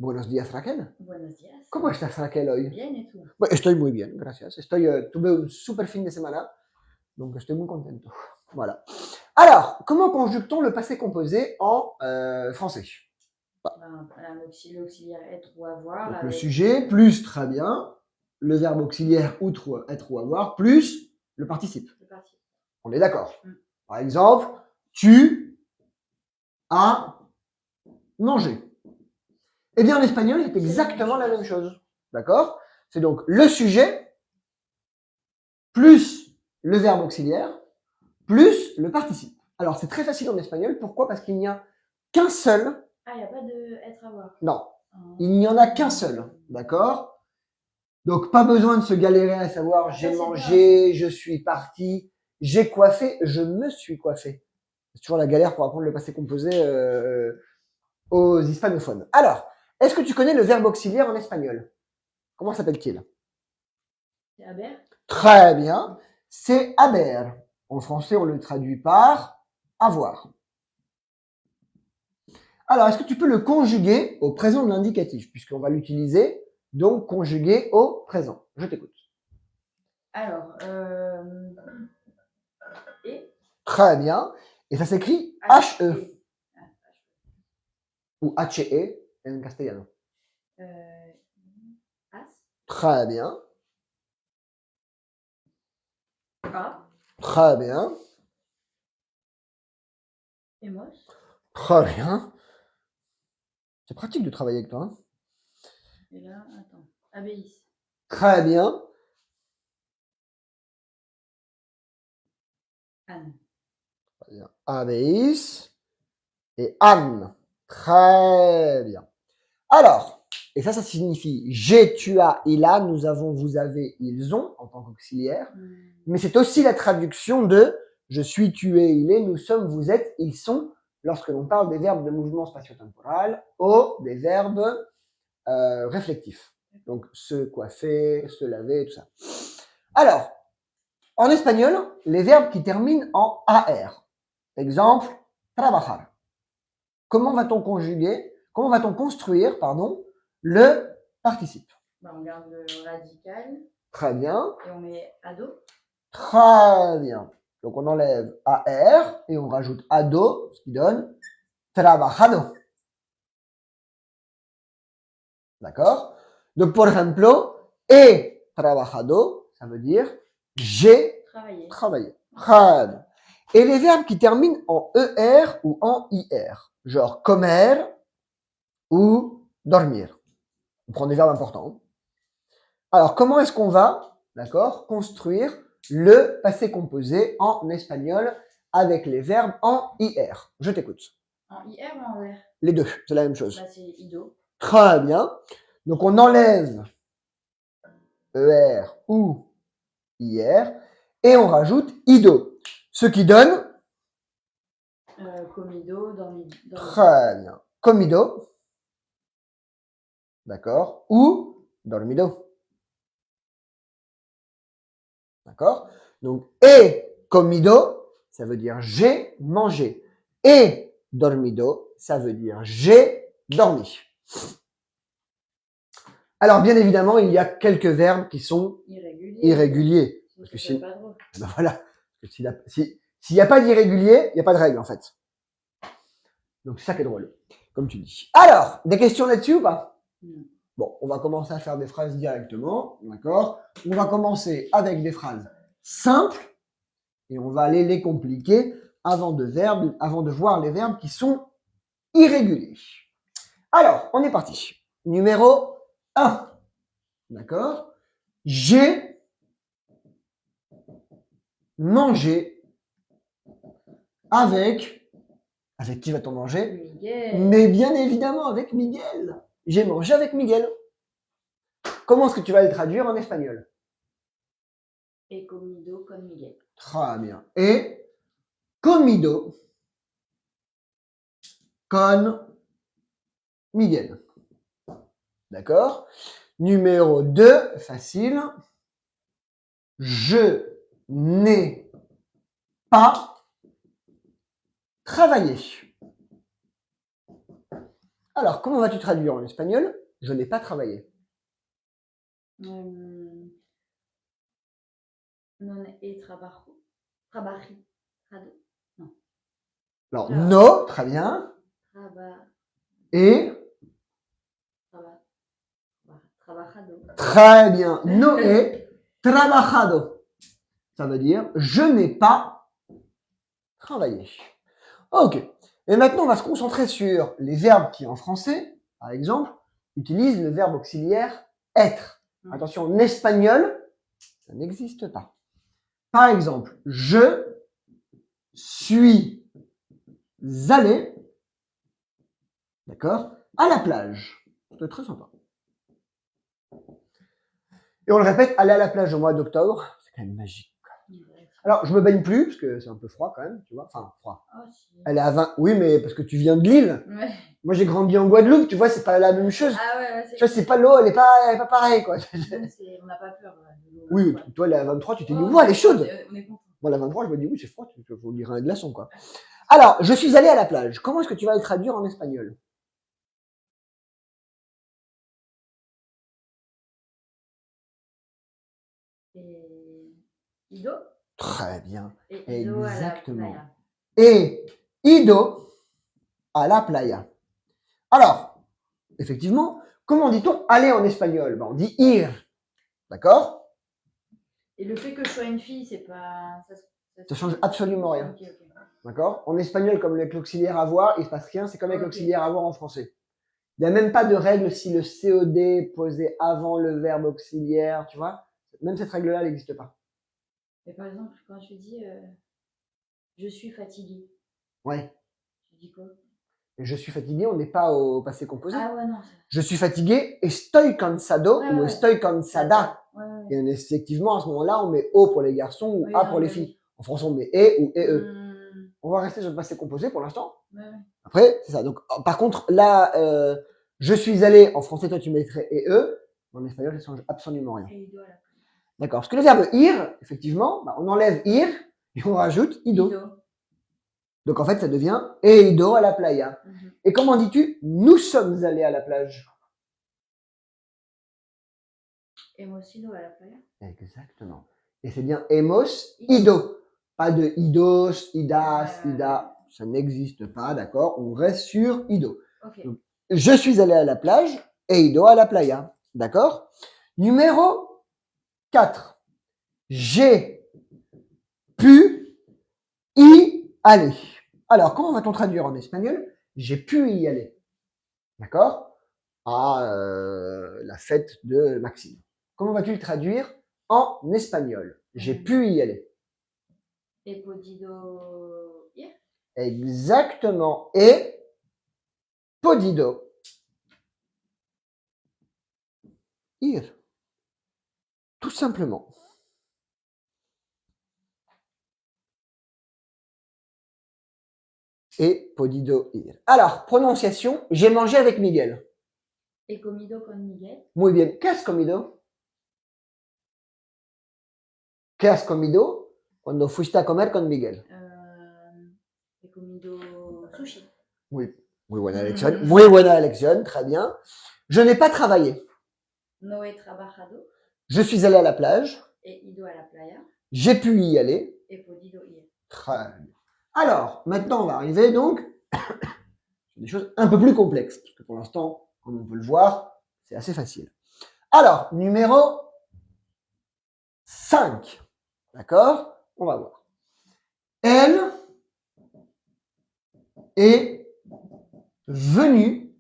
Buenos días, Raquel. Buenos días. ¿Cómo estás, Raquel, hoy? Bien, ¿y tú? Bueno, estoy muy bien, gracias. Tuve un super fin de semana, donc estoy muy contento. Voilà. Alors, comment conjugue-t-on le passé composé en français? L'auxiliaire être ou avoir. Donc, avec le sujet, plus, très bien, le verbe auxiliaire outre être ou avoir, plus le participe. le participe. On est d'accord. Mm. Par exemple, tu as mangé. Eh bien, en espagnol, c'est exactement la même chose. D'accord? C'est donc le sujet plus le verbe auxiliaire plus le participe. Alors, c'est très facile en espagnol. Pourquoi? Parce qu'il n'y a qu'un seul. Ah, il n'y a pas de être avoir. Non. Il n'y en a qu'un seul. D'accord? Donc, pas besoin de se galérer à savoir j'ai mangé, je suis parti, j'ai coiffé, je me suis coiffé. C'est toujours la galère pour apprendre le passé composé aux hispanophones. Alors, est-ce que tu connais le verbe auxiliaire en espagnol? Comment s'appelle-t-il? C'est haber. Très bien. C'est haber. En français, on le traduit par avoir. Alors, est-ce que tu peux le conjuguer au présent de l'indicatif, puisqu'on va l'utiliser, donc conjuguer au présent? Je t'écoute. Alors, et. Très bien. Et ça s'écrit H-E. Ou H-E en castellano. As. Très bien. A. Très bien. Hemos. Très bien. C'est pratique de travailler avec toi. Hein? Et là, attends. Abéis. Très bien. Anne. Très bien. Habéis et Anne. Très bien. Alors, et ça signifie j'ai, tu as, il a, nous avons, vous avez, ils ont en tant qu'auxiliaire. Mais c'est aussi la traduction de je suis, tu es, il est, nous sommes, vous êtes, ils sont, lorsque l'on parle des verbes de mouvement spatio-temporal ou des verbes réflectifs. Donc se coiffer, se laver, tout ça. Alors, en espagnol, les verbes qui terminent en AR. Exemple, trabajar. Comment va-t-on construire, le participe? On garde le radical. Très bien. Et on met ado. Très bien. Donc on enlève AR et on rajoute ado, ce qui donne trabajado. D'accord? Donc pour ejemplo, he trabajado, ça veut dire j'ai travaillé. Très bien. Et les verbes qui terminent en ER ou en IR, genre comer ou dormir. On prend des verbes importants. Alors, comment est-ce qu'on va, d'accord, construire le passé composé en espagnol avec les verbes en IR? Je t'écoute. En IR ou en ER? Les deux, c'est la même chose. Bah, c'est ido. Très bien. Donc, on enlève ER ou IR et on rajoute ido. Ce qui donne comido, dormido. Très bien. Comido. D'accord. Ou dormido. D'accord? Donc, he comido, ça veut dire j'ai mangé. Et dormido, ça veut dire j'ai dormi. Alors, bien évidemment, il y a quelques verbes qui sont irréguliers. Parce que si, ben voilà. S'il n'y a pas d'irrégulier, il n'y a pas de règle, en fait. Donc, c'est ça qui est drôle, comme tu dis. Alors, des questions là-dessus ou pas? Bon, on va commencer à faire des phrases directement, d'accord? On va commencer avec des phrases simples et on va aller les compliquer avant de voir les verbes qui sont irréguliers. Alors, on est parti. Numéro 1, d'accord? J'ai mangé avec qui va-t-on manger? Miguel. Mais bien évidemment avec Miguel. J'ai mangé avec Miguel. Comment est-ce que tu vas le traduire en espagnol? He comido con Miguel. Très bien. Et comido con Miguel. D'accord? Numéro 2, facile. Je n'ai pas travaillé. Alors, comment vas-tu traduire en espagnol? Je n'ai pas travaillé. Non he trabajo. Trabajé. Trado. Non. Alors, Voilà. no, très bien. Et Trabajado. très bien. No he trabajado. Ça veut dire je n'ai pas travaillé. Ok. Et maintenant, on va se concentrer sur les verbes qui, en français, par exemple, utilisent le verbe auxiliaire être. Attention, en espagnol, ça n'existe pas. Par exemple, je suis allé, d'accord, à la plage. C'est très sympa. Et on le répète, aller à la plage au mois d'octobre, c'est quand même magique. Alors, je me baigne plus, parce que c'est un peu froid quand même, tu vois. Enfin, froid. Oh, si. Elle est à 20. Oui, mais parce que tu viens de Lille. Ouais. Moi, j'ai grandi en Guadeloupe, tu vois, c'est pas la même chose. Ah ouais, Tu vois, c'est pas l'eau, elle est pas pareille, quoi. on n'a pas peur. De l'eau, Oui, quoi. toi, elle est à 23, tu t'es dit, Oh, ouah, elle est chaude. On est content. Moi, la 23, je me dis, oui, c'est froid, il faut lire un glaçon, quoi. Alors, je suis allé à la plage. Comment est-ce que tu vas le traduire en espagnol? Et Ido. Très bien. Et Ido Exactement. à la playa. Et ido à la playa. Alors, effectivement, comment dit-on aller en espagnol? Ben, on dit ir. D'accord? Et le fait que je sois une fille, c'est pas. Ça change absolument rien. Ok. D'accord? En espagnol, comme avec l'auxiliaire avoir, il se passe rien, c'est comme avec Ok. l'auxiliaire avoir en français. Il n'y a même pas de règle si le COD est posé avant le verbe auxiliaire, tu vois? Même cette règle-là, elle n'existe pas. Mais par exemple, quand tu dis je suis fatiguée, Ouais. tu dis quoi? Je suis fatigué, on n'est pas au passé composé. Ah ouais, non. Je suis fatigué, estoy cansado ou estoy cansada. Ouais. Et effectivement, à ce moment-là, on met O pour les garçons ou Oui, A pour non, les mais filles. En français, on met E ou EE. Mmh. On va rester sur le passé composé pour l'instant. Ouais. Après, c'est ça. Donc, par contre, là, je suis allé, en français, toi, tu mettrais EE. En espagnol, ça change absolument rien. Et Ido à la playa. D'accord. Parce que le verbe ir, effectivement, bah, on enlève ir et on rajoute ido. Donc, en fait, ça devient he ido à la playa. Et comment dis-tu nous sommes allés à la plage? Hemos ido à la playa. Exactement. Et c'est bien hemos ido. Pas de idos, idas, ida. Ça n'existe pas, d'accord? On reste sur ido. Ok. Donc, je suis allé à la plage et ido à la playa. D'accord? Numéro 4. J'ai pu y aller. Alors, comment va-t-on traduire en espagnol? J'ai pu y aller. D'accord? À la fête de Maxime. Comment vas-tu le traduire en espagnol? J'ai pu y aller. He podido ir. Exactement. Et podido ir. Tout simplement. Et podido ir. Alors, prononciation, j'ai mangé avec Miguel. He comido con Miguel. Muy bien. ¿Qué has comido? ¿Qué has comido cuando fuiste a comer con Miguel? He comido sushi. Oui. Muy buena elección. Muy buena elección. Très bien. Je n'ai pas travaillé. No he trabajado. Je suis allé à la plage. He ido a la playa. J'ai pu y aller. He podido ir. Très bien. Alors, maintenant, on va arriver donc sur des choses un peu plus complexes. Parce que pour l'instant, comme on peut le voir, c'est assez facile. Alors, numéro 5. D'accord? On va voir. Elle est venue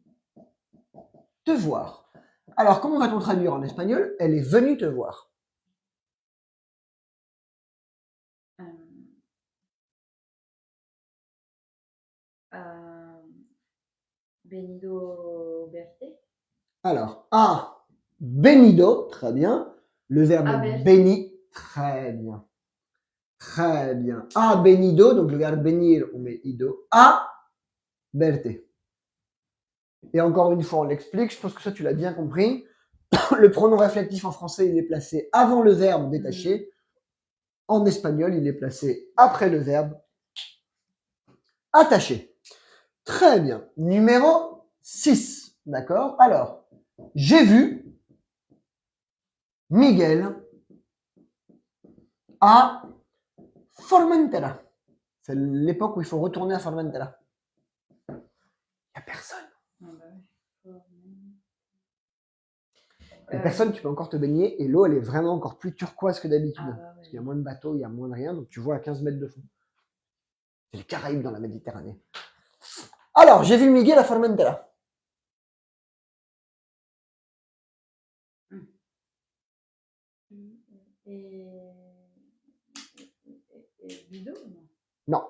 te voir. Alors, comment va-t-on traduire en espagnol? Elle est venue te voir. Venido verte. Alors, a venido, très bien. Le verbe béni, très bien. Très bien. A venido, donc le verbe venir, on met ido. A verte. Et encore une fois, on l'explique, je pense que ça tu l'as bien compris. Le pronom réflectif en français, il est placé avant le verbe détaché. En espagnol, il est placé après le verbe attaché. Très bien. Numéro 6. D'accord? Alors, j'ai vu Miguel à Formentera. C'est l'époque où il faut retourner à Formentera. Il n'y a personne. Ah bah oui. Il n'y a personne, tu peux encore te baigner et l'eau, elle est vraiment encore plus turquoise que d'habitude. Ah bah Parce qu'il oui. y a moins de bateaux, il y a moins de rien, donc tu vois à 15 mètres de fond. C'est les Caraïbes dans la Méditerranée. Alors, j'ai vu Miguel à Formentera. Et Bido, non? Non.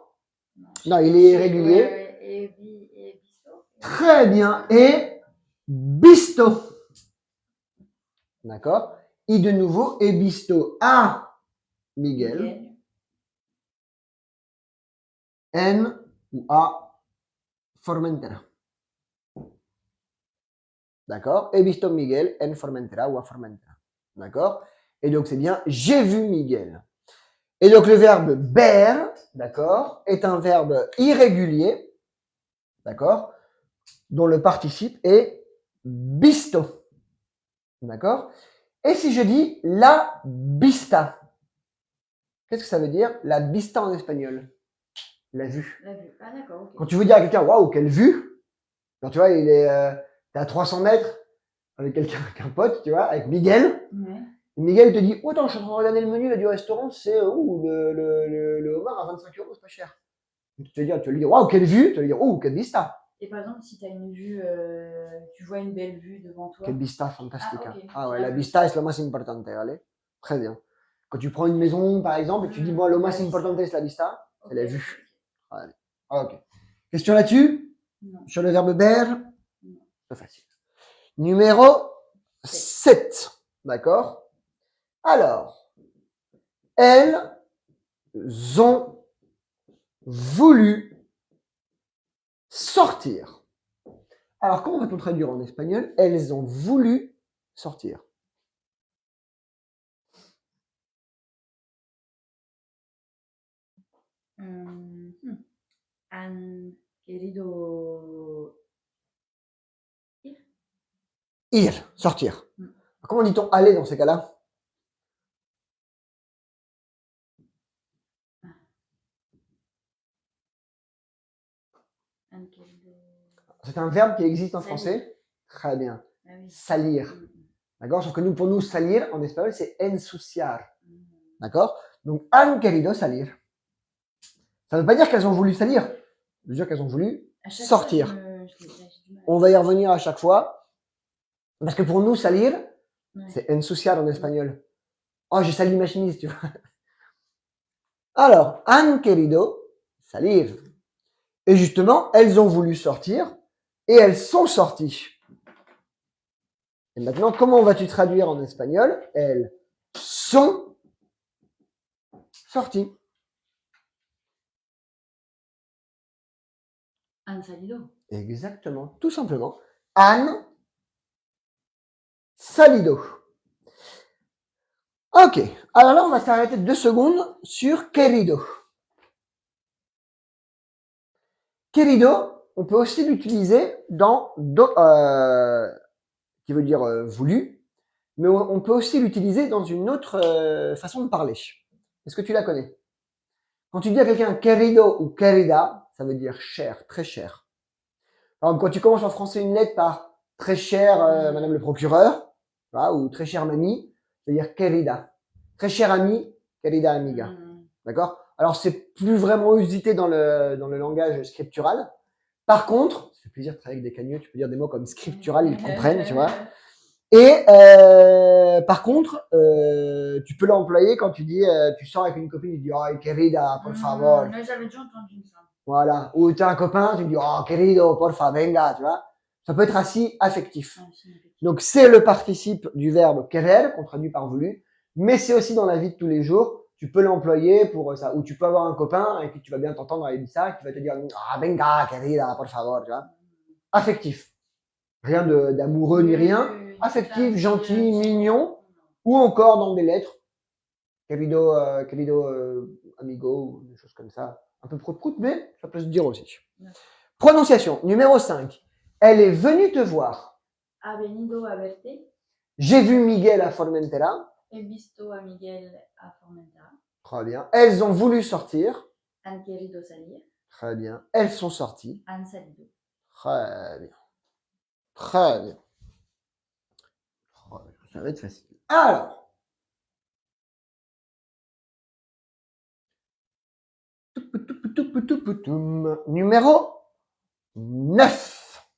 Non, Non, il est irrégulier. Ouais, et Bisto. Très bien. Et Bisto. D'accord? Et de nouveau, et Bisto à Miguel. En ou à Formentera. D'accord? He visto Miguel en Formentera ou à Formentera. D'accord? Et donc c'est bien j'ai vu Miguel. Et donc le verbe ver, d'accord, est un verbe irrégulier, d'accord, dont le participe est visto. D'accord? Et si je dis la vista, qu'est-ce que ça veut dire? La vista en espagnol. La vue. La vue. Ah d'accord, ok. Quand tu veux dire à quelqu'un, waouh, quelle vue! Quand tu vois, il est t'es à 300 mètres avec quelqu'un, avec un pote, tu vois, avec Miguel. Ouais. Et Miguel te dit, oh, attends, je suis en train de regarder le menu là, du restaurant, c'est le homard à 25 euros, c'est pas cher. Et tu vas lui dire, waouh, quelle vue! Tu vas lui dire, oh, quelle vista! Et par exemple, si tu as une vue, tu vois une belle vue devant toi. Quelle vista fantastique. Ah, ok. Ah ouais, la vista es lo más importante, allez. Très bien. Quand tu prends une maison, par exemple, et tu dis, bon, lo más importante es la vista, c'est la vue. Allez. Ah, ok. Question là-dessus? Non. Sur le verbe ber? Non. C'est facile. Numéro 7. D'accord? Alors, elles ont voulu sortir. Alors, comment va-t-on traduire en espagnol? Elles ont voulu sortir. Han querido ir. Ir, sortir. Comment dit-on aller dans ces cas-là? Han querido... C'est un verbe qui existe en Salir. français. Très bien. Ah oui. Salir. D'accord? Sauf que nous, pour nous, salir, en espagnol, c'est ensuciar. D'accord? Donc, han querido salir. Ça ne veut pas dire qu'elles ont voulu salir. Ça veut dire qu'elles ont voulu sortir. On va y revenir à chaque fois. Parce que pour nous, salir, c'est ensuciar en espagnol. Oh, j'ai sali ma chemise, tu vois. Alors, han querido salir. Et justement, elles ont voulu sortir et elles sont sorties. Et maintenant, comment vas-tu traduire en espagnol? Elles sont sorties. Han salido. Exactement, tout simplement. Han salido. Ok, alors là, on va s'arrêter 2 secondes sur querido. Querido, on peut aussi l'utiliser dans qui veut dire voulu, mais on peut aussi l'utiliser dans une autre façon de parler. Est-ce que tu la connais? Quand tu dis à quelqu'un querido ou querida, ça veut dire cher, très cher. Par exemple, quand tu commences en français une lettre par très cher madame le procureur, voilà, ou très cher mamie, ça veut dire querida. Très cher ami, querida amiga. D'accord? Alors, c'est plus vraiment usité dans le langage scriptural. Par contre, ça fait plaisir de travailler avec des cagneux, tu peux dire des mots comme scriptural, ils comprennent, tu vois. Et par contre, tu peux l'employer quand tu dis, tu sors avec une copine, tu dis, oh, querida, por favor. Mais j'avais déjà entendu ça. Voilà. Ou tu as un copain, tu dis, oh, querido, porfa, venga, tu vois. Ça peut être assez affectif. Donc, c'est le participe du verbe querer, qu'on traduit par voulu, mais c'est aussi dans la vie de tous les jours. Tu peux l'employer pour ça. Ou tu peux avoir un copain avec qui tu vas bien t'entendre avec ça, qui va te dire, ah, venga, querida, por favor, tu vois. Affectif. Rien d'amoureux ni rien. Affectif, gentil, mignon. Ou encore dans des lettres. Querido, amigo, des choses comme ça. Un peu prout-prout, mais ça peut se dire aussi. Prononciation, numéro 5. Elle est venue te voir. Ha venido a verte. J'ai vu Miguel à Formentera. He visto a Miguel a Formentera. Très bien. Elles ont voulu sortir. Han querido salir. Très bien. Elles sont sorties. Han salido. Très bien. Très bien. Ça va être facile. Alors. Numéro 9.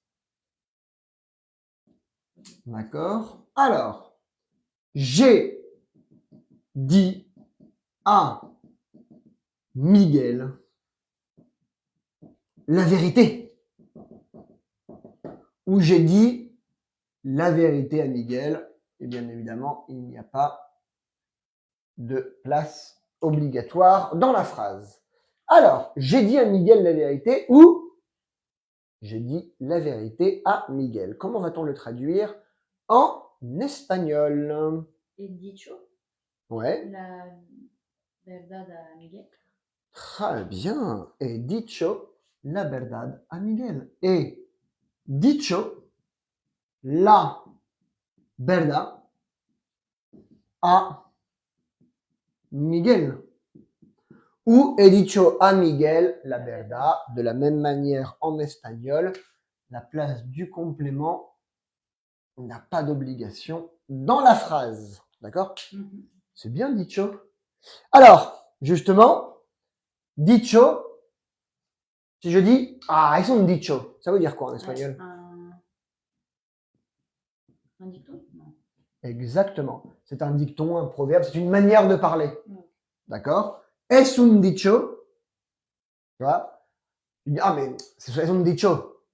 D'accord. Alors. J'ai dit à Miguel la vérité. Ou j'ai dit la vérité à Miguel. Et bien évidemment, il n'y a pas de place obligatoire dans la phrase. Alors, j'ai dit à Miguel la vérité ou j'ai dit la vérité à Miguel. Comment va-t-on le traduire en espagnol? He dicho Ouais. la verdad a Miguel. Très bien. He dicho la verdad a Miguel. He dicho la verdad a Miguel. Ou he dicho a Miguel la verdad. De la même manière en espagnol, la place du complément n'a pas d'obligation dans la phrase. D'accord? C'est bien dicho. Alors, justement, dicho, si je dis, ah, es un dicho, ça veut dire quoi en espagnol? Un dicton? Non. Exactement. C'est un dicton, un proverbe, c'est une manière de parler. D'accord? Es un dicho. Tu vois? Tu dis, ah, mais c'est un dicho.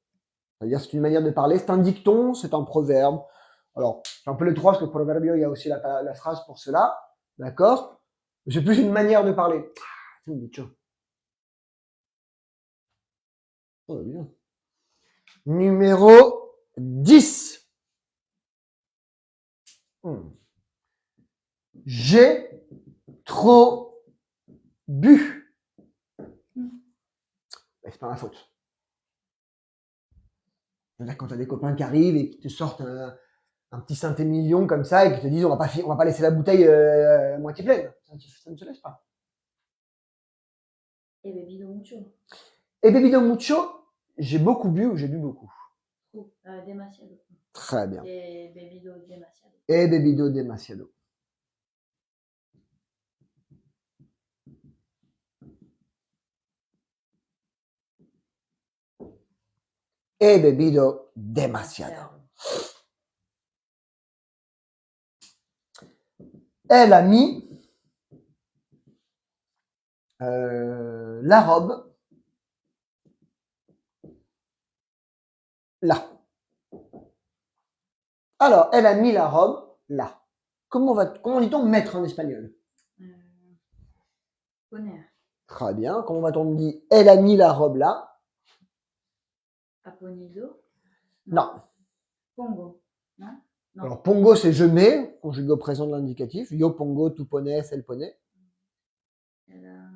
C'est-à-dire, c'est une manière de parler. C'est un dicton, c'est un proverbe. Alors, c'est un peu les trois, parce que proverbio, il y a aussi la phrase pour cela. D'accord? C'est plus une manière de parler. C'est un dicho. Oh, bien. Numéro 10. J'ai trop bu. C'est pas ma faute. C'est-à-dire quand tu as des copains qui arrivent et qui te sortent un petit Saint-Émilion comme ça et qui te disent on va pas laisser la bouteille à moitié pleine. Ça ne se laisse pas. He bebido mucho. He bebido mucho, j'ai beaucoup bu ou j'ai bu beaucoup. Demasiado. Très bien. He bebido demasiado. He bebido demasiado. He bebido demasiado. Elle a mis la robe là. Alors, elle a mis la robe là. Comment dit-on mettre en espagnol? Poner. Très bien. Comment va-t-on dire elle a mis la robe là? Ha ponido? Non. Pongo. Non? Non. Alors, pongo, c'est je mets, conjugué au présent de l'indicatif. Yo pongo, tu pones, elle pone. Elle a...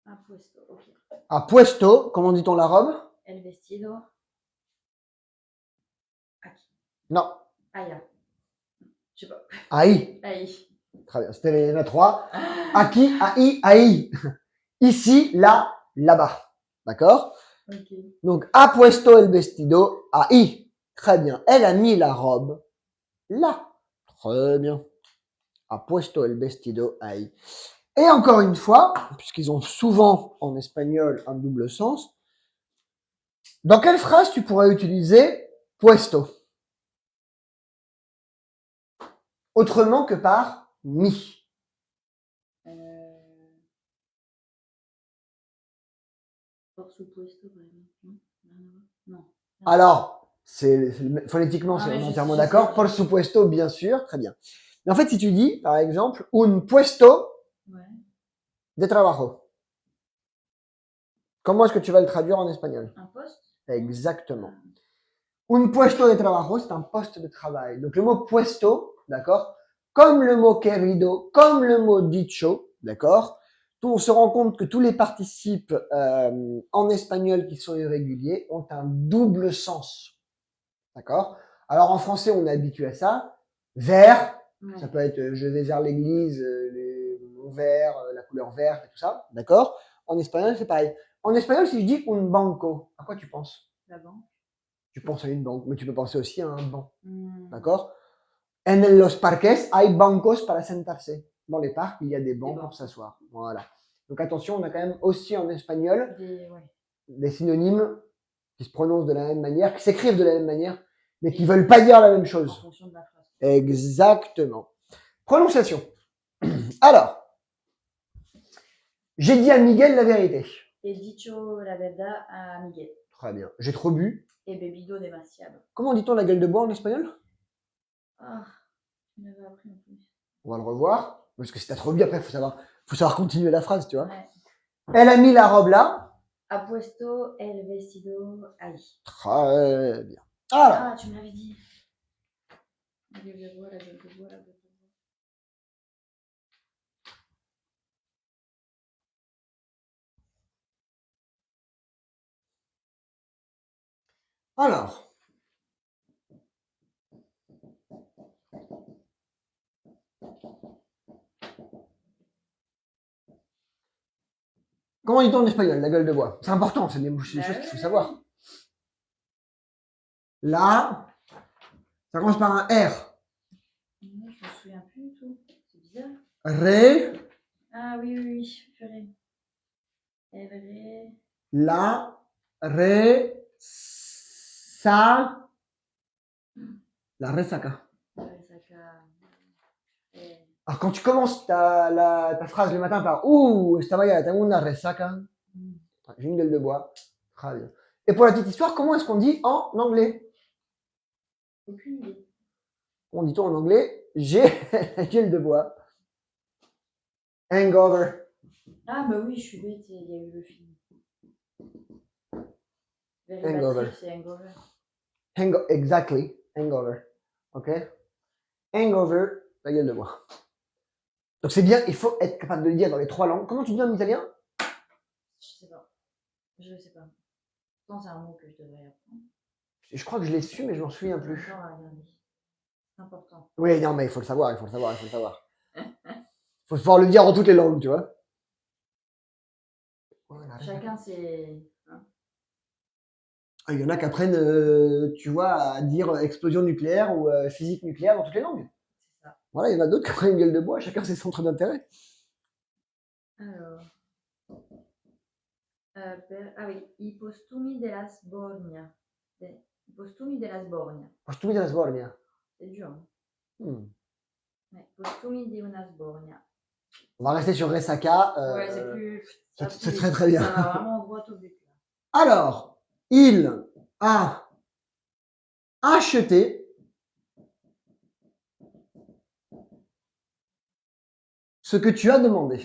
Ha puesto, ok. A puesto, comment dit-on la robe? El vestido. Aquí. Non. Allá. Je sais pas. Ahí. Ahí. Très bien. C'était les 3. Aquí, ahí, ahí. Ici, là, là-bas. D'accord? Ok. Donc, ha puesto el vestido ahí. Très bien. Elle a mis la robe là. Très bien. Ha puesto el vestido ahí. Et encore une fois, puisqu'ils ont souvent en espagnol un double sens, dans quelle phrase tu pourrais utiliser puesto? Autrement que par mis. Por supuesto, par exemple. Non. Alors, phonétiquement, c'est je entièrement sais, d'accord. je sais. Por supuesto, bien sûr, très bien. Mais en fait, si tu dis, par exemple, un puesto de trabajo, comment est-ce que tu vas le traduire en espagnol? Un poste? Exactement. Un puesto de trabajo, c'est un poste de travail. Donc le mot puesto, d'accord, comme le mot querido, comme le mot dicho, d'accord, on se rend compte que tous les participes en espagnol qui sont irréguliers ont un double sens, d'accord. Alors en français, on est habitué à ça. Vers, ça peut être je vais vers l'église, mon vert, la couleur verte et tout ça, d'accord. En espagnol, c'est pareil. En espagnol, si je dis un banco, à quoi tu penses? La banque. Tu penses à une banque, mais tu peux penser aussi à un banc, Hmm. d'accord. En los parques hay bancos para sentarse. Dans les parcs, il y a des bancs pour s'asseoir. Voilà. Donc attention, on a quand même aussi en espagnol des synonymes qui se prononcent de la même manière, qui s'écrivent de la même manière, mais qui veulent pas dire la même chose. En fonction de la phrase. Exactement. Prononciation. Alors, j'ai dit à Miguel la vérité. He dicho la verdad a Miguel. Très bien. J'ai trop bu. He bebido demasiado. Comment dit-on la gueule de bois en espagnol? Ah, je l'avais appris en plus. On va le revoir. Parce que si t'as trop bu, après, faut savoir continuer la phrase, tu vois. Ouais. Elle a mis la robe là. Ha puesto el vestido ahí. Très bien. Alors, Ah, tu m'avais dit. La gueule de bois, la gueule de bois, la gueule de bois. alors. Comment dit-on en espagnol, la gueule de bois? C'est important, c'est des choses qu'il faut savoir. Là, ça commence par un R. Je me souviens plus du tout. C'est bizarre. Ré. Ah oui, oui, oui. Purée. El ré. La. Ré. Sa. La resaca. Resaca. Alors quand tu commences ta phrase le matin par esta mañana tengo una resaca, j'ai une gueule de bois. Très bien. Et pour la petite histoire, comment est-ce qu'on dit en anglais? Aucune idée. On dit-on en anglais? J'ai la gueule de bois. Hangover. Ah bah oui, je suis bête, il y a eu le film. Hangover. C'est Hangover. Exactly. Hangover. Ok? Hangover, la gueule de bois. Donc c'est bien, il faut être capable de le dire dans les trois langues. Comment tu dis en italien? Je sais pas. Je sais pas. Je pense que c'est un mot que je devrais apprendre. Je crois que je l'ai su, mais je m'en souviens plus. C'est important. Oui, non, mais il faut le savoir, il faut le savoir, il faut le savoir. Il faut pouvoir le dire en toutes les langues, tu vois. Voilà. Chacun c'est. Il y en a qui apprennent, tu vois, à dire explosion nucléaire ou physique nucléaire dans toutes les langues. C'est ça. Voilà, il y en a d'autres qui apprennent une gueule de bois, chacun ses centres d'intérêt. Alors. Ah oui, i postumi della Sbornia. I postumi della Sbornia. Postumi della Sbornia. C'est dur. Hein. Ouais, postumi di una Sbornia. On va rester sur Resaca. Ouais, c'est plus. C'est très très bien. Ça va vraiment droit au but. Alors, il a acheté ce que tu as demandé.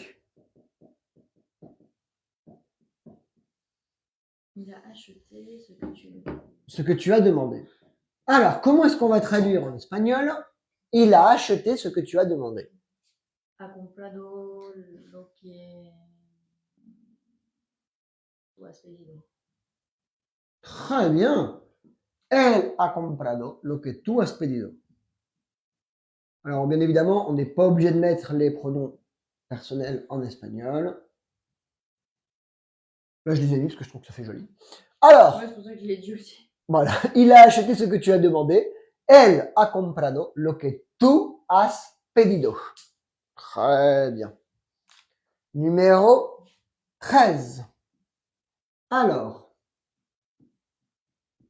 Il a acheté ce que tu veux. Ce que tu as demandé. Alors, comment est-ce qu'on va traduire en espagnol? Il a acheté ce que tu as demandé. Ha comprado lo que tu has pedido. Très bien. Elle a comprado lo que tú has pedido. Alors, bien évidemment, on n'est pas obligé de mettre les pronoms personnels en espagnol. Là, je les ai mis parce que je trouve que ça fait joli. Alors, ouais, c'est pour ça que je l'ai dit aussi. Voilà, il a acheté ce que tu as demandé. Elle a comprado lo que tú has pedido. Très bien. Numéro 13. Alors,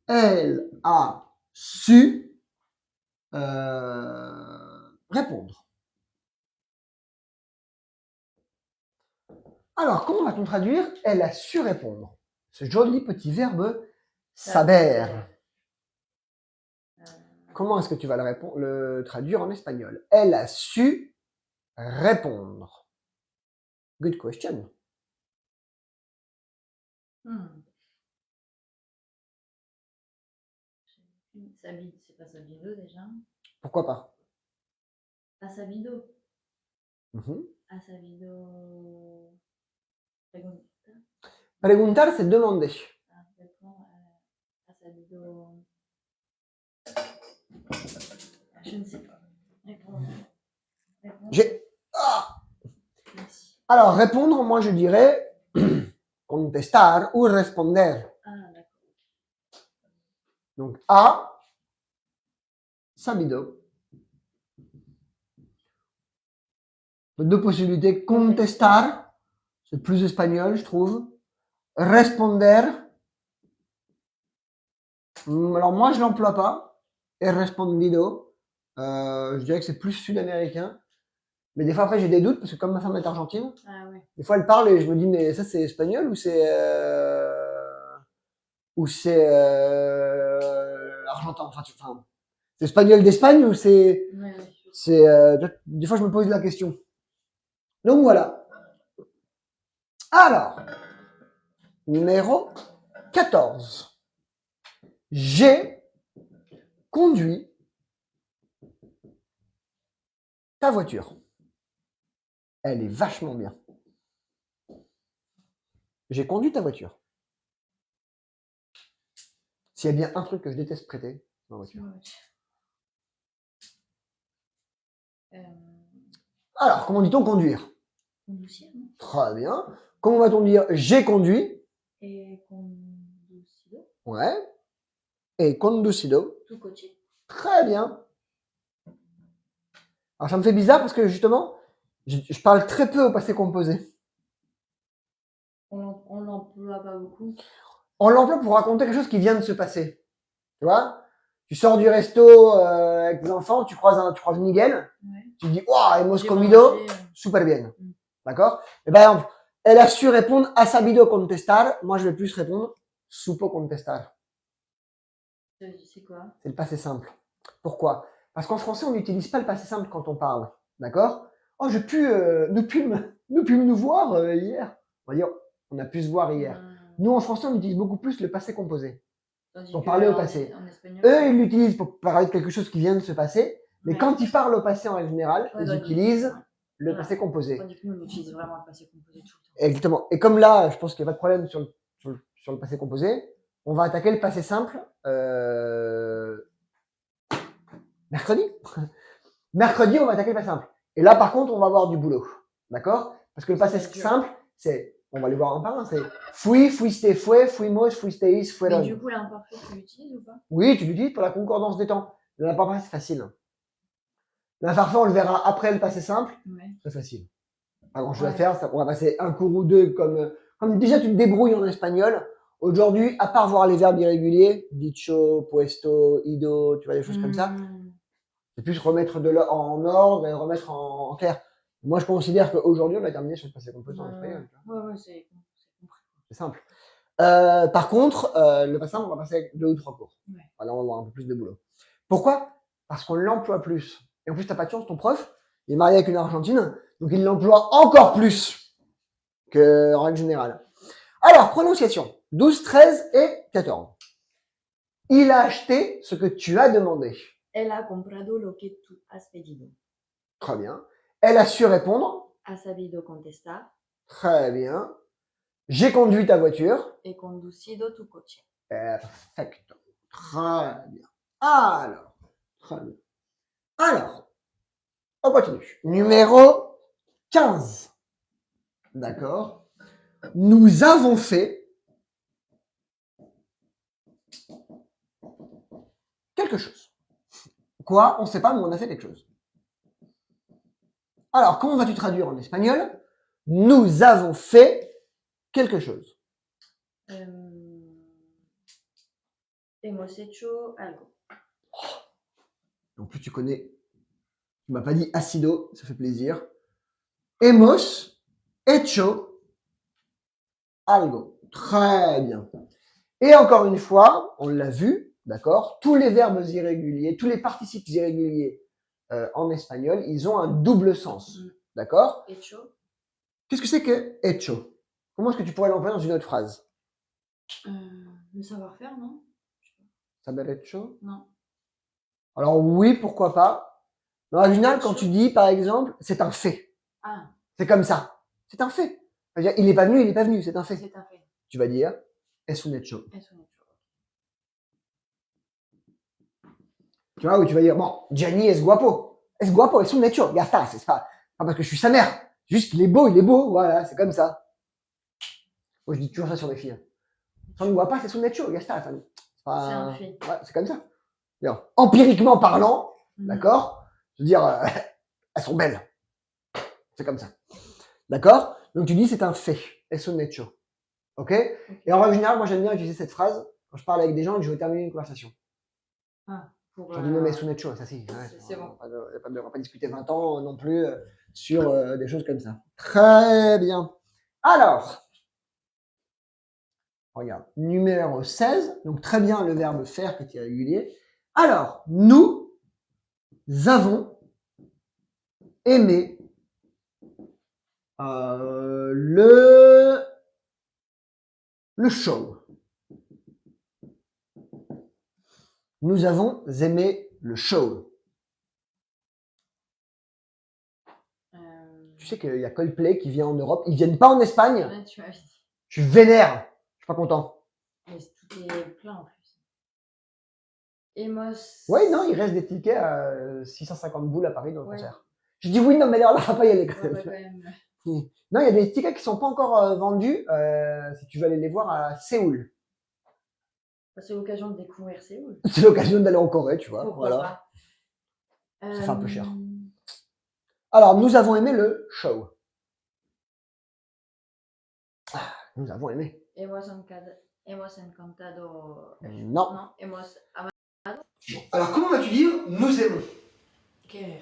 elle a su répondre. Alors, comment va-t-on traduire? Elle a su répondre. Ce joli petit verbe saber. Comment est-ce que tu vas le traduire en espagnol? Elle a su répondre. Good question. C'est pas sabido déjà. Pourquoi pas? Ha sabido. Mhm. Ha sabido. Preguntar. Preguntar, c'est demander. Répondre. Ha sabido. Je ne sais pas. Répondre. J'ai... Ah! Merci. Alors, répondre, moi je dirais contestar ou responder. Ah, d'accord. Donc, A, sabido. Deux possibilités. Contestar, c'est plus espagnol, je trouve. Responder. Alors, moi, je l'emploie pas. Et respondido. Je dirais que c'est plus sud-américain. Mais des fois, après, j'ai des doutes parce que comme ma femme est argentine, Ah ouais. des fois, elle parle et je me dis, mais ça, c'est espagnol ou c'est argentin. Enfin, c'est espagnol d'Espagne ou c'est Ouais, ouais. des fois, je me pose la question. Donc voilà. Alors, numéro 14. J'ai conduit ta voiture. Elle est vachement bien. J'ai conduit ta voiture. S'il y a bien un truc que je déteste prêter, c'est ma voiture. Alors, comment dit-on conduire? Conducir, non? Très bien. Comment va-t-on dire j'ai conduit? Et conducido. Ouais. Et conducido. Tu coche. Très bien. Alors, ça me fait bizarre parce que justement, je parle très peu au passé composé. On l'emploie pas beaucoup. On l'emploie pour raconter quelque chose qui vient de se passer. Tu vois? Tu sors du resto avec tes enfants, tu croises Miguel, Ouais. tu dis waouh, hemos J'ai comido mangé, super bien. Mm. D'accord? Et par exemple, elle a su répondre ha sabido contestar. Moi, je vais plus répondre supo contestar. C'est quoi? C'est le passé simple. Pourquoi? Parce qu'en français, on n'utilise pas le passé simple quand on parle. D'accord? Oh, j'ai pu ne plus me voir hier. On va dire, on a pu se voir hier. Nous, en français, on utilise beaucoup plus le passé composé. Pour parler au passé. En espagnol, Eux, ils l'utilisent pour parler de quelque chose qui vient de se passer. Mais ouais. quand ils parlent au passé en général, Ouais, ils utilisent le Ouais. passé composé. Tandis que nous, on utilise vraiment le passé composé tout le temps. Exactement. Et comme là, je pense qu'il n'y a pas de problème sur le passé composé, on va attaquer le passé simple mercredi. Mercredi, on va attaquer le passé simple. Et là, par contre, on va avoir du boulot. D'accord? Parce que le passé simple, c'est, on va les voir en parlant, c'est fui, fuiste, fue, fuimos, fuisteis, fueron. Mais du coup, l'imparfait, tu l'utilises ou pas? Oui, tu l'utilises pour la concordance des temps. L'imparfait, c'est facile. L'imparfait, on le verra après le passé simple. Ouais. Très facile. Pas grand chose à faire. On va passer un cours ou deux comme déjà tu te débrouilles en espagnol. Aujourd'hui, à part voir les verbes irréguliers, dicho, puesto, ido, tu vois, des choses comme ça, c'est plus remettre en ordre et remettre en clair. Moi, je considère qu'aujourd'hui, on a terminé sur le passé composé en espagnol. Ouais, c'est compris. C'est simple. Par contre, le passé simple, on va passer avec 2 ou 3 cours. Ouais. Voilà, on va avoir un peu plus de boulot. Pourquoi? Parce qu'on l'emploie plus. Et en plus, t'as pas de chance, ton prof, il est marié avec une Argentine, donc il l'emploie encore plus qu'en règle générale. Alors, prononciation. 12, 13 et 14. Il a acheté ce que tu as demandé. Elle a comprado lo que tú has pedido. Très bien. Elle a su répondre. Ha sabido contestar. Très bien. J'ai conduit ta voiture. He conducido tu coche. Perfecto. Très bien. Alors, très bien. Alors, on continue. Numéro 15. D'accord. Nous avons fait quelque chose. Quoi? On ne sait pas, mais on a fait quelque chose. Alors, comment vas-tu traduire en espagnol? Nous avons fait quelque chose. Hemos hecho algo. En plus, tu connais. Tu m'as pas dit acido, ça fait plaisir. Hemos hecho algo. Très bien. Et encore une fois, on l'a vu, d'accord? Tous les verbes irréguliers, tous les participes irréguliers en espagnol, ils ont un double sens. D'accord? Hecho. Qu'est-ce que c'est que hecho? Comment est-ce que tu pourrais l'employer dans une autre phrase? Le savoir-faire, non? Saber hecho? Non. Alors oui, pourquoi pas. Mais en général, quand tu dis, par exemple, c'est un fait. Ah, C'est comme ça. C'est un fait. C'est-à-dire, il n'est pas venu, il n'est pas venu, c'est un fait. c'est un fait. Tu vas dire, es un hecho. Es un hecho. Tu vois, ou tu vas dire, bon, Gianni es guapo. Es guapo, es un hecho. Ya está, c'est pas parce que je suis sa mère. C'est juste qu'il est beau, voilà, c'est comme ça. Moi, je dis toujours ça sur mes filles. Son guapa, c'est son hecho, ya está. C'est un fait. Ouais, c'est comme ça. Alors, empiriquement parlant, Mhm. d'accord, je veux dire, elles sont belles. C'est comme ça. D'accord? Donc tu dis c'est un fait. Es un hecho. Ok? Et en règle générale, moi j'aime bien utiliser cette phrase quand je parle avec des gens et que je veux terminer une conversation. Ah, pour, Je dis non mais es un hecho, ça si. Ouais, c'est bon. On va pas discuter 20 ans non plus sur des choses comme ça. Très bien. Alors, regarde, numéro 16, donc très bien le verbe faire qui est irrégulier. Alors, nous avons aimé le show. Nous avons aimé le show. Tu sais qu'il y a Coldplay qui vient en Europe. Ils viennent pas en Espagne. Ouais, tu m'as dit. Je suis vénère. Je suis pas content. Mais tout est plein en plus. Emos. Oui, non, il reste des tickets à 650 boules à Paris dans le Ouais. concert. Je dis oui, non, mais alors là, on va pas y aller quand Ouais, même. quand même. Non, il y a des tickets qui sont pas encore vendus. Si tu veux aller les voir à Séoul. C'est l'occasion de découvrir Séoul. C'est l'occasion d'aller en Corée, tu vois. Pourquoi Voilà. pas. Ça fait un peu cher. Alors, nous avons aimé le show. Ah, nous avons aimé. Hemos encantado. Non. Non, hemos amado. Bon. Alors, comment vas-tu dire nous aimons? Querer.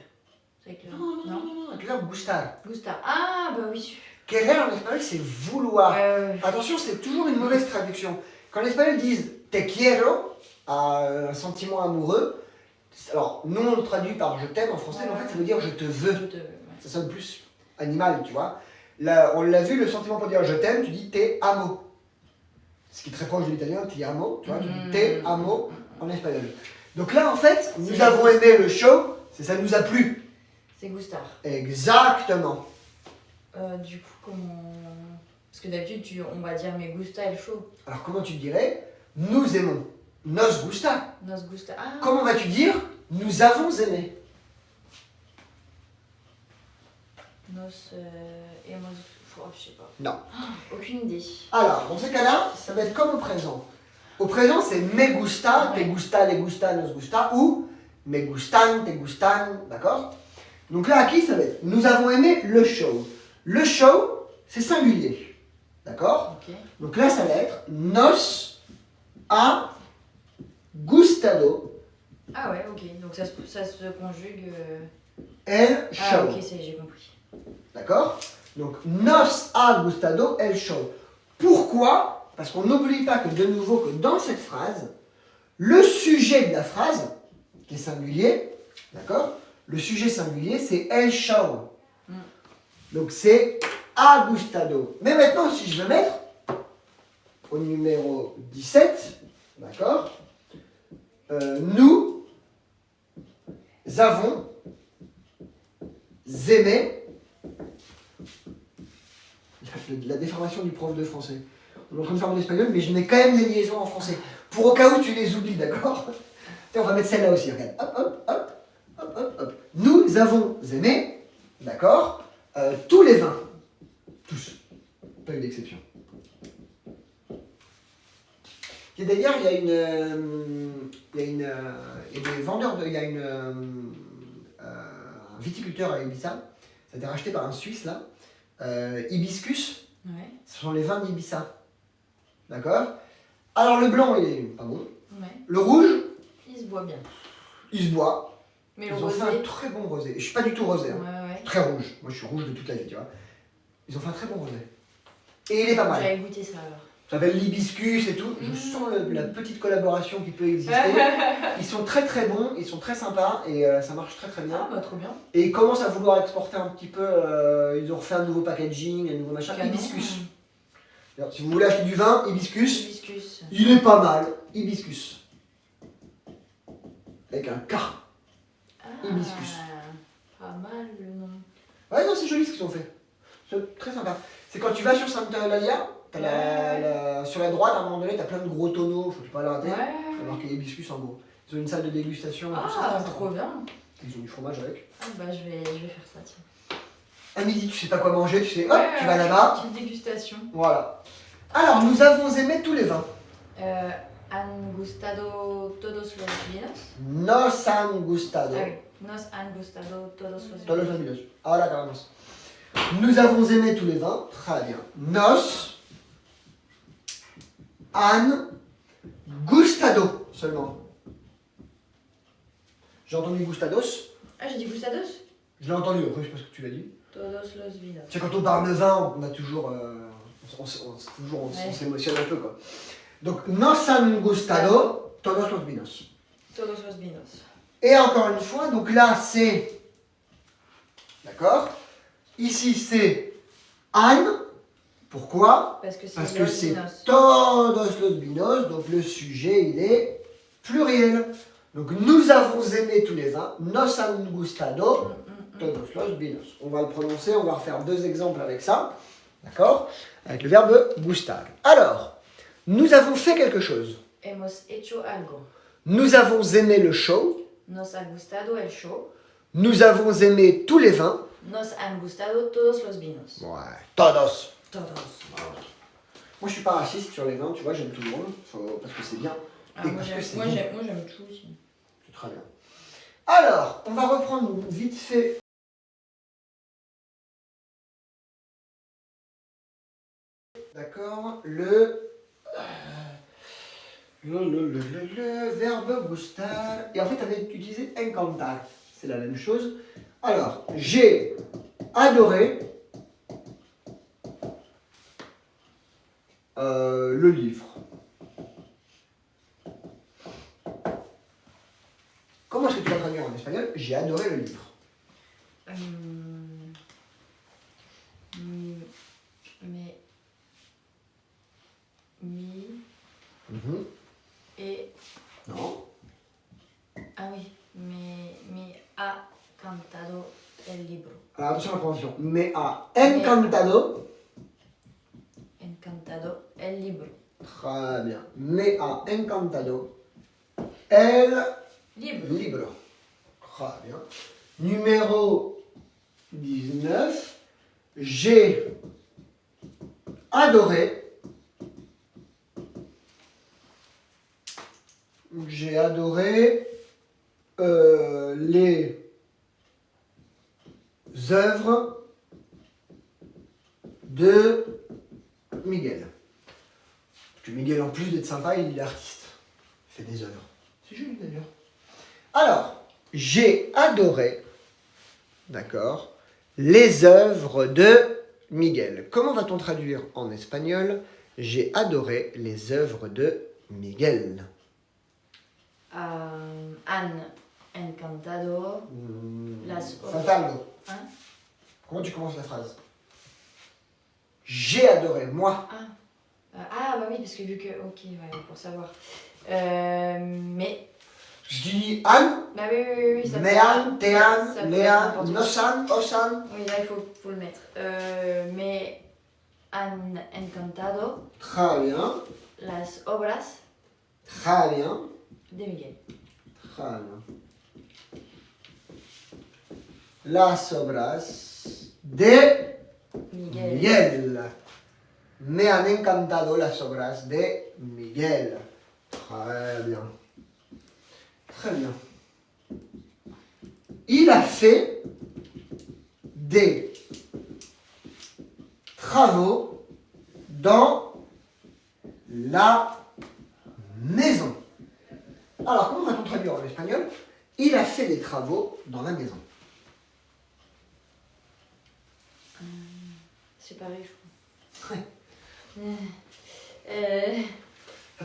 C'est clair. Non, avec le verbe gustar. Gustar. Ah, bah oui. Querer en espagnol, c'est vouloir. Ouais. Attention, c'est toujours une mauvaise traduction. Quand les Espagnols disent te quiero, un sentiment amoureux, alors nous on le traduit par je t'aime en français, mais en fait ça veut dire je te veux. Ça sonne plus animal, tu vois. Là, on l'a vu, le sentiment pour dire je t'aime, tu dis te amo. Ce qui est très proche de l'italien, ti amo, tu vois, tu dis te amo en espagnol. Donc là en fait, nous avons aimé le show, c'est ça nous a plu. C'est gustar. Exactement. Du coup, comment. Parce que d'habitude, on va dire mais gusta el show. Alors comment tu dirais nous aimons? Nos gusta. Nos gusta. Ah. Comment vas-tu dire nous avons aimé? Nos hemos. Oh, je sais pas. Non. Aucune idée. Alors, dans ce cas-là, ça va être comme au présent. Au présent, c'est me gusta, te gusta, les gusta, nos gusta, ou me gustan, te gustan, d'accord? Donc là, aquí, ça va être nous avons aimé le show. Le show, c'est singulier, d'accord? Ok. Donc là, ça va être nos ha gustado Ah ouais, ok. Donc ça se conjugue. el show. Ah ok, j'ai compris. D'accord? Donc, nos ha gustado el show. Pourquoi? Parce qu'on n'oublie pas que, de nouveau, que dans cette phrase, le sujet de la phrase, qui est singulier, d'accord? Le sujet singulier, c'est el show. Donc, c'est ha gustado. Mais maintenant, si je veux mettre au numéro 17, d'accord? Nous avons aimé la déformation du prof de français. On est en train de faire en espagnol, mais je mets quand même des liaisons en français. Pour au cas où tu les oublies, d'accord? On va mettre celle-là aussi, regarde. Hop, hop, hop, hop, hop, hop. Nous avons aimé, d'accord, tous les vins. Tous. Pas eu d'exception. Et d'ailleurs, il y a des vendeurs de. Il y a un viticulteur à Ibiza. Ça a été racheté par un Suisse là. Hibiscus. Ouais. Ce sont les vins d'Ibiza. D'accord? Alors le blanc, il est pas bon. Ouais. Le rouge, Il se boit bien. il se boit. Mais Ils le ont rosé. fait un très bon rosé. Je suis pas du tout rosé. Hein. Ouais. Très rouge. Moi, je suis rouge de toute la vie, tu vois. Ils ont fait un très bon rosé. Et il est pas mal. J'avais goûté ça alors. Ça s'appelle l'hibiscus et tout. Je sens la petite collaboration qui peut exister. Ils sont très très bons, ils sont très sympas et ça marche très très bien. Ah bah trop bien. Et ils commencent à vouloir exporter un petit peu. Ils ont refait un nouveau packaging, un nouveau machin. Canon. Hibiscus. Alors, si vous voulez acheter du vin, hibiscus, Hibiscus. il est pas mal. Hibiscus. Avec un K. Hibiscus. Pas mal le nom. Ouais, non, c'est joli ce qu'ils ont fait. C'est très sympa. C'est quand tu vas sur Santa Eulalia, sur la droite, à un moment donné, tu as plein de gros tonneaux, faut pas l'arrêter. Ouais. Il y a marqué hibiscus en gros. Ils ont une salle de dégustation. et tout ça, Ah, c'est très trop sympa. bien. Ils ont du fromage avec. Ah, bah, je vais faire ça, tiens. À midi, tu sais pas quoi manger, tu sais, hop, Ouais, tu vas là-bas. Petite dégustation. Voilà. Alors, nous avons aimé tous les vins. Han gustado todos los vinos. Nos han gustado. Ah oui. Nos han gustado todos los vinos. Todos los vinos. Ahora acabamos. Nous avons aimé tous les vins. Très bien. Nos han gustado seulement. J'ai entendu gustados. Ah, j'ai dit gustados. Je l'ai entendu, après je sais pas ce que tu l'as dit. Todos los vinos. Tu sais, quand on parle de vin, on a toujours. On s'émotionne un peu quoi. Donc, nos han gustado todos los vinos. Todos los vinos. Et encore une fois, donc là c'est. D'accord? Ici c'est han. Pourquoi? Parce que c'est Parce que los c'est vinos. todos los vinos, donc le sujet il est pluriel. Donc nous avons aimé tous les vins. Nos han gustado todos los vinos. On va le prononcer, on va refaire 2 exemples avec ça. D'accord? Avec le verbe gustar. Alors, nous avons fait quelque chose. Hemos hecho algo. Nous avons aimé le show. Nos ha gustado el show. Nous avons aimé tous les vins. Nos han gustado todos los vinos. Ouais. Todos. Todos. Moi je suis pas raciste sur les vins, tu vois, j'aime tout le monde. Parce que c'est bien. Ah, Et moi parce que c'est j'aime bon. moi, j'aime tout aussi. C'est très bien. Alors, on va reprendre vite fait. D'accord, le verbe gustar. Et en fait, tu avais utilisé encantar. C'est la même chose. Alors, j'ai adoré le livre. Comment est-ce que tu vas traduire en espagnol? J'ai adoré le livre. Mais mi et Non. ah oui, me ha cantado el libro. Alors attention à la prononciation. Me ha encantado. Encantado el libro. Très bien. Me ha encantado el Libro. libro. Très bien. Numéro 19. J'ai adoré. J'ai adoré les œuvres de Miguel. Parce que Miguel, en plus d'être sympa, il est artiste. Il fait des œuvres. C'est joli d'ailleurs. Alors, j'ai adoré, d'accord, les œuvres de Miguel. Comment va-t-on traduire en espagnol? J'ai adoré les œuvres de Miguel. Han encantado las Fataldo. Hein? Comment tu commences la phrase? J'ai adoré, moi. Ah bah oui, parce que vu que ok, ouais, pour savoir. Mais Je dis Anne, bah oui, ça peut Mean, ça Tean, peut être Léan, n'importe quoi. Nosan, Osan. Oui, là il faut le mettre. Mais han encantado Très bien, las obras très bien, de Miguel. très bien. Las obras de Miguel. Miguel. Me han encantado las obras de Miguel. Très bien. Très bien. Il a fait des travaux dans la maison. Alors, comment va-t-on traduire en espagnol? Il a fait des travaux dans la maison. C'est pareil, je crois.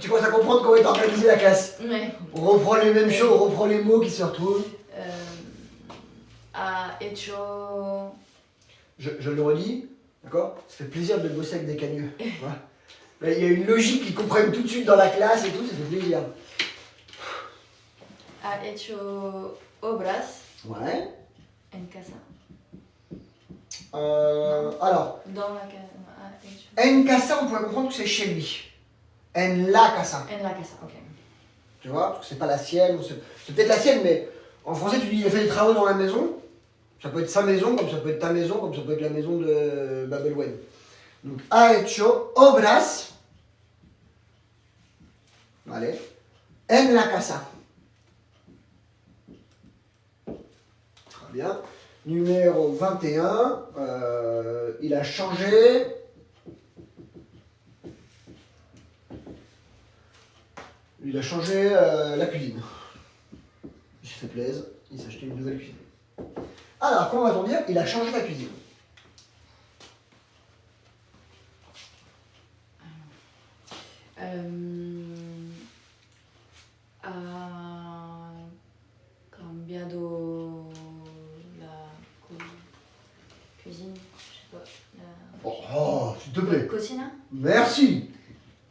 Tu commences à comprendre comment est organisée la classe. Ouais. On reprend les mêmes choses, on reprend les mots qui se retrouvent. Ha hecho. Je le redis, d'accord? Ça fait plaisir de bosser avec des cagneux. Voilà. Là, il y a une logique qu'ils comprennent tout de suite dans la classe et tout, ça fait plaisir. Ha hecho obras Ouais. En casa. Alors, Dans la casa. en casa, on pourrait comprendre que c'est chez lui. En la casa. En la casa, ok. Tu vois, parce que c'est pas la sienne. C'est peut-être la sienne, mais en français, tu dis il a fait des travaux dans la maison. Ça peut être sa maison, comme ça peut être ta maison, comme ça peut être la maison de Babelwen. Donc, ha hecho obras. Allez. En la casa. Très bien. Numéro 21. Il a changé. Il a changé la cuisine. J'ai fait plaisir. Il s'est acheté une nouvelle cuisine. Alors, comment va-t-on dire? Il a changé la cuisine. Ha cambiado la cuisine, je sais pas. Oh, s'il te plaît. Cocina. Merci.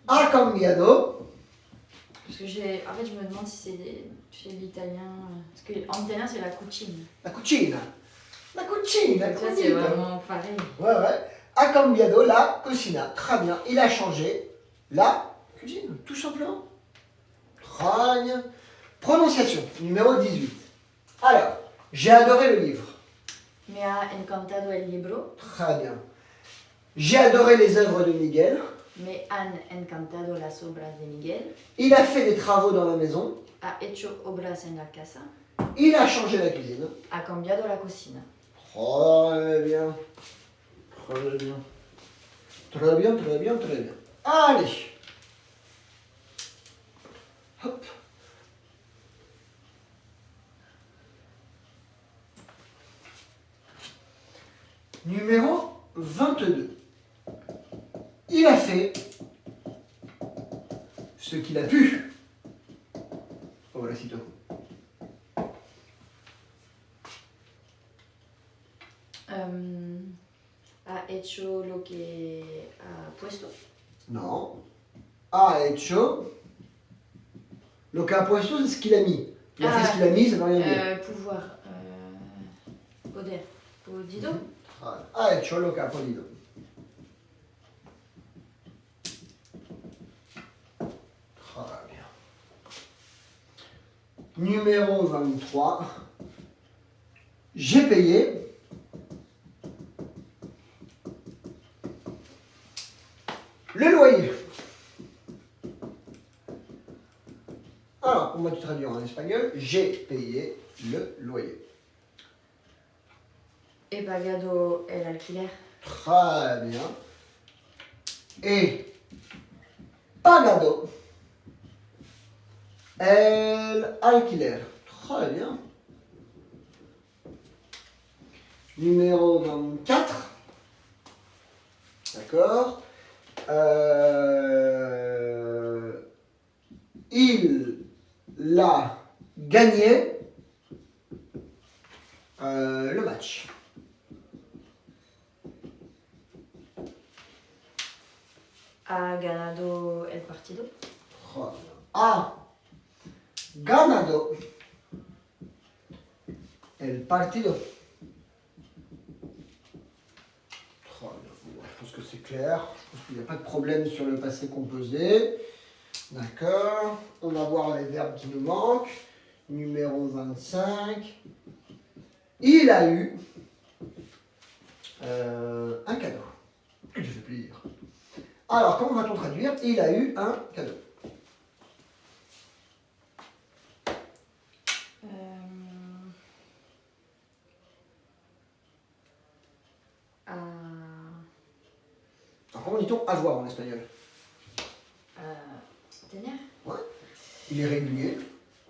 Ha cambiado. Parce que en fait, je me demande si c'est chez l'italien. Parce qu'en italien, c'est la cucina. La cucina. La cucina. Donc ça, c'est vraiment pareil. Ouais, ouais. Ha cambiado la cocina. Très bien. Il a changé la cuisine, tout simplement. Très bien. Prononciation, numéro 18. Alors, j'ai adoré le livre. Me ha encantado el libro. Très bien. J'ai adoré les œuvres de Miguel. Me han encantado las obras de Miguel. Il a fait des travaux dans la maison. Ha hecho obras en la casa. Il a changé la cuisine. Ha cambiado la cocina. Très bien. Très bien. Très bien, très bien, très bien. Allez. Hop. Numéro 22. Il a fait ce qu'il a pu. Oh, voilà, sitôt. Ha hecho lo que ha puesto. Non. Ha hecho. Lo que ha puesto, c'est ce qu'il a mis. Il a fait ce qu'il a mis, ça veut rien dire. Pouvoir. Poder. Podido. Ha hecho lo que ha podido. Très bien. Numéro 23. J'ai payé. Le loyer. Alors, comment tu traduis en espagnol? J'ai payé le loyer. He pagado el alquiler. Très bien. Et pagado el alquiler. Très bien. Numéro 24. D'accord. Il a gagné le match. Ha ganado el partido. Ha ganado el partido. Je pense que c'est clair. Je pense qu'il n'y a pas de problème sur le passé composé. D'accord. On va voir les verbes qui nous manquent. Numéro 25. Il a eu un cadeau. Je fais plaisir. Alors, comment va-t-on traduire? Il a eu un cadeau. Alors, comment dit-on avoir en espagnol? Tener. Ouais. Il est régulier.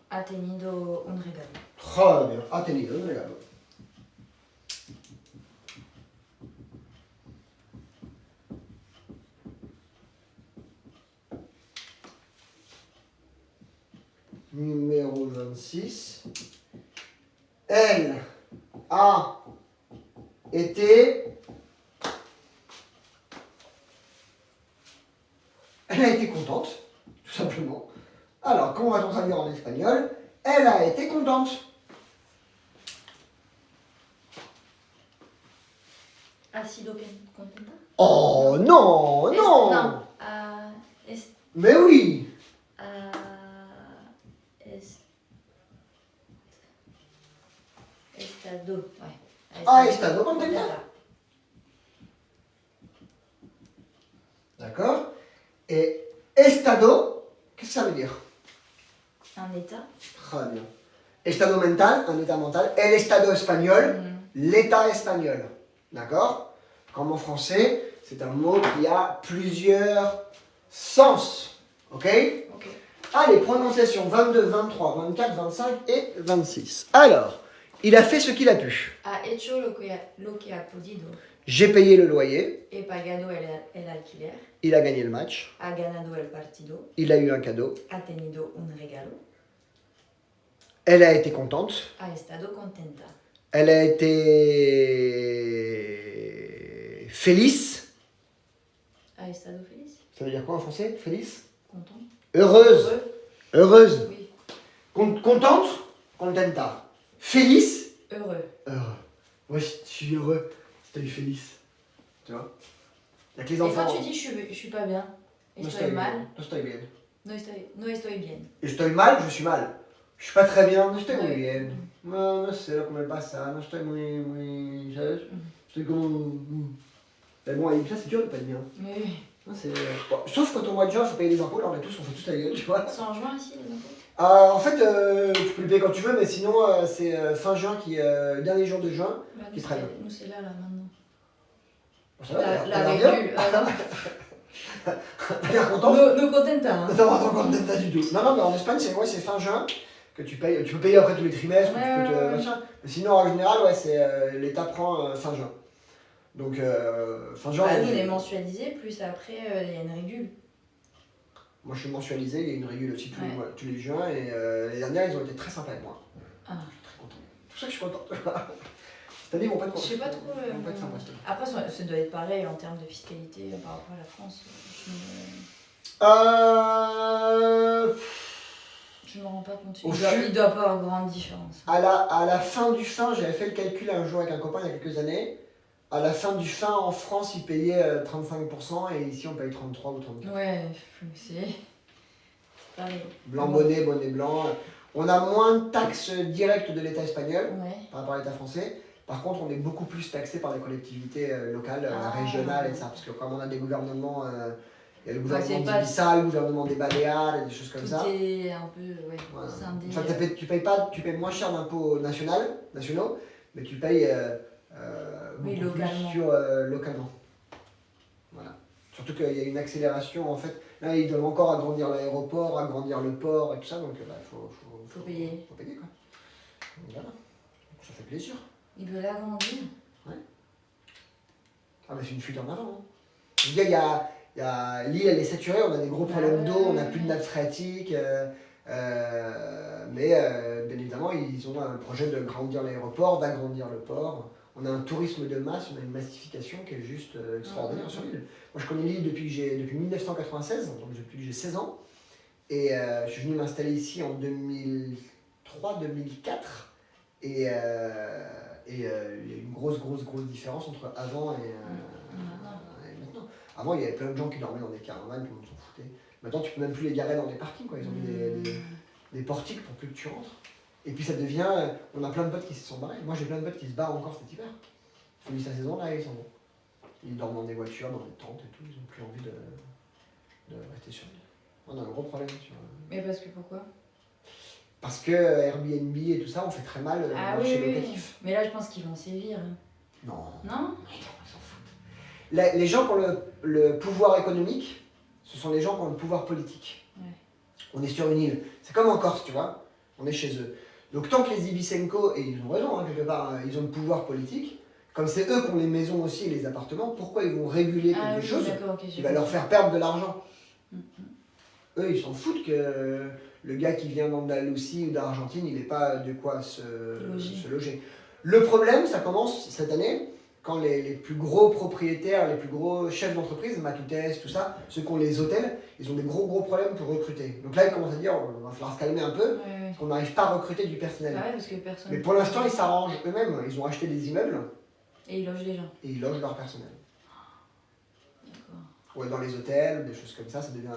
Ha tenido un regalo. Très bien. Ha tenido un regalo. Numéro 26. Elle a été. Elle a été contente, tout simplement. Alors, comment va-t-on traduire en espagnol? Elle a été contente. Estado contenta? Oh non, non. Non. Mais oui. Estado. Ouais. Ah, estado contenta. D'accord. Et estado, qu'est-ce que ça veut dire? Un état. Très bien. Estado mental, un état mental. El estado espagnol, l'état espagnol. D'accord? Comme en français, c'est un mot qui a plusieurs sens. Ok? Ok. Allez, prononciation 22, 23, 24, 25 et 26. Alors, il a fait ce qu'il a pu. Ha hecho lo que ha podido. J'ai payé le loyer. He pagado el alquiler. Il a gagné le match. Ha ganado el partido. Il a eu un cadeau. Ha tenido un regalo. Elle a été contente. Ha estado contenta. Elle a été feliz. Ha estado feliz. Ça veut dire quoi en français? Feliz? Content. Heureuse. Heureuse. Oui. Contente? Contenta. Feliz? Heureux. Heureux. Moi, je suis heureux. C'était feliz. Tu vois? Il y a que les Et enfants. quand tu dis je suis pas bien, estoy mal, No estoy bien. no estoy bien. Estoy mal, je suis mal. Je suis pas très bien, no estoy muy Ouais. bien. No, no sé lo que me pasa, no estoy muy, ¿sabes? Estoy como... Mais bon, avec ça, c'est dur de pas être bien. Mais oui. Non, bon, sauf quand au mois de juin, il faut payer les impôts, alors on est tous, on fait tous la gueule, tu vois. C'est en juin ici les impôts? En fait, tu peux le payer quand tu veux, mais sinon, c'est fin juin, dernier jour de juin, Bah, qui traîne. nous c'est là maintenant. Ça va, La t'as l'air bien? régule. Non. T'as l'air content? No contenta. Hein. T'as pas content pas du tout. Non, mais en Espagne, c'est fin juin que tu payes. Tu peux payer après tous les trimestres, Ouais, tu peux te ouais. machin. Mais sinon, en général, ouais, c'est l'État prend fin juin. Donc, fin juin. Bah, nous on est mensualisé, plus après il y a une régule. Moi, je suis mensualisé, il y a une régule aussi tous, Ouais. tous les juins, et les dernières, ils ont été très sympas avec moi. Ah. Je suis très content. C'est pour ça que je suis content. Cette année, ils vont pas être Je sais pas trop. Ils vont pas être sympas, cette année. Après ça doit être pareil en termes de fiscalité par rapport à la France. Je me rends pas compte. Il doit pas avoir grande différence. À la fin du fin, j'avais fait le calcul un jour avec un copain il y a quelques années. À la fin du fin, en France, ils payaient 35% et ici, on paye 33 ou 34. Ouais, c'est pareil. Blanc bonnet, bonnet blanc. On a moins de taxes directes de l'État espagnol Ouais. par rapport à l'État français. Par contre, on est beaucoup plus taxé par les collectivités locales, Ah. régionales et ça. Parce que comme on a des gouvernements, il y a le Ouais, gouvernement c'est pas- d'Ibiza, le gouvernement des Baléares et des choses comme Tout ça. est un peu Voilà. scindé. Enfin, tu payes moins cher d'impôts nationaux, mais tu payes Oui, beaucoup plus localement. sur, localement. Voilà. Surtout qu'il y a une accélération en fait. Là, ils doivent encore agrandir l'aéroport, agrandir le port et tout ça, donc il faut payer. Faut payer quoi. Donc, voilà. Ça fait plaisir. Il veut l'agrandir. Ah, mais c'est une fuite en avant. Hein. Je veux dire, l'île, elle est saturée, on a des gros problèmes d'eau, on n'a plus de nappe phréatique. Mais bien évidemment, ils ont un projet de grandir l'aéroport, d'agrandir le port. On a un tourisme de masse, on a une massification qui est juste extraordinaire sur l'île. Moi, je connais l'île depuis 1996, donc depuis que j'ai 16 ans. Et je suis venu m'installer ici en 2003-2004. Et il y a une grosse différence entre avant et maintenant. Avant, il y avait plein de gens qui dormaient dans des caravanes, tout le monde s'en foutait. Maintenant, tu peux même plus les garer dans des parkings, quoi. Ils ont mis des portiques pour plus que tu rentres. Et puis ça devient... on a plein de potes qui se sont barrés. Moi, j'ai plein de potes qui se barrent encore cet hiver. Ils finissent la saison, là, ils s'en vont. Ils dorment dans des voitures, dans des tentes et tout. Ils n'ont plus envie de rester sur l'île. On a un gros problème sur... Mais parce que pourquoi? Parce que Airbnb et tout ça, on fait très mal le marché locatif. Mais là, je pense qu'ils vont sévir. Hein. Non. Non? Ils s'en foutent. Les gens qui ont le pouvoir économique, ce sont les gens qui ont le pouvoir politique. Ouais. On est sur une île. C'est comme en Corse, tu vois. On est chez eux. Donc tant que les Ibicenco, et ils ont raison, hein, quelque part, ils ont le pouvoir politique, comme c'est eux qui ont les maisons aussi et les appartements, pourquoi ils vont réguler quelque chose qui va leur faire perdre de l'argent? Eux, ils s'en foutent que le gars qui vient d'Andalousie ou d'Argentine, il n'ait pas de quoi se loger. Le problème, ça commence cette année, quand les plus gros propriétaires, les plus gros chefs d'entreprise, Matutes, tout ça, ceux qui ont les hôtels, ils ont des gros problèmes pour recruter. Donc là, ils commencent à dire, il va falloir se calmer un peu, parce qu'on n'arrive pas à recruter du personnel. Bah ouais, parce que personne... Mais pour l'instant, ils s'arrangent eux-mêmes. Ils ont acheté des immeubles. Et ils logent les gens. Et ils logent leur personnel. pour être dans les hôtels, des choses comme ça devient...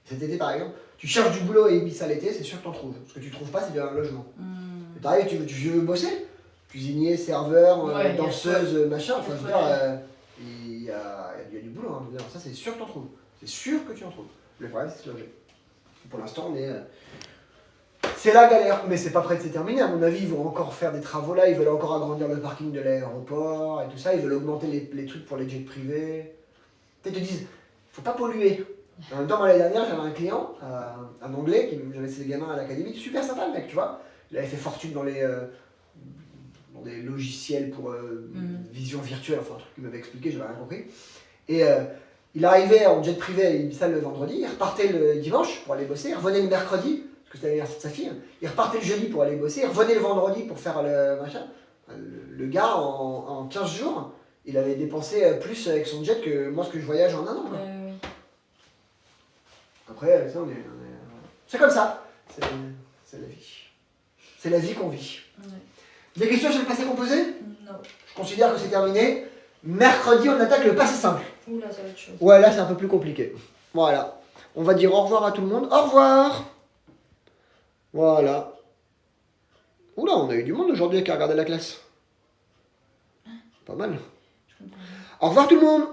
Cet été, par exemple, tu cherches du boulot à Ibiza l'été, c'est sûr que t'en trouves. Ce que tu trouves pas, c'est bien un logement. Hmm. T'arrives, tu veux bosser, cuisinier, serveur, Ouais, danseuse, machin, enfin, je veux Ouais. dire, il y a du boulot, hein, je veux dire, ça c'est sûr que t'en trouves. C'est sûr que tu en trouves. Le problème, c'est se loger. Pour l'instant, c'est la galère, mais c'est pas prêt de se terminer. À mon avis, ils vont encore faire des travaux là, ils veulent encore agrandir le parking de l'aéroport et tout ça, ils veulent augmenter les trucs pour les jets privés. Ils te disent, faut pas polluer. En même temps, moi, l'année dernière, j'avais un client, un anglais, j'avais ses gamins à l'académie, super sympa le mec, tu vois. Il avait fait fortune dans des logiciels pour vision virtuelle, enfin un truc qu'il m'avait expliqué, j'avais rien compris. Et il arrivait en jet privé à Ibiza le vendredi, il repartait le dimanche pour aller bosser, il revenait le mercredi, parce que c'était l'anniversaire de sa fille, il repartait le jeudi pour aller bosser, il revenait le vendredi pour faire le machin. Le gars, en 15 jours, il avait dépensé plus avec son jet que moi ce que je voyage en un an. Quoi. Oui. Après, ça, c'est comme ça. C'est la vie. C'est la vie qu'on vit. Ouais. Des questions sur le passé composé? Non. Je considère que c'est terminé. Mercredi, on attaque le passé simple. Oula, ça va être chaud. Ouais, là, c'est un peu plus compliqué. Voilà. On va dire au revoir à tout le monde. Au revoir. Voilà. Oula, on a eu du monde aujourd'hui qui a regardé la classe. Pas mal. Je comprends. Au revoir tout le monde.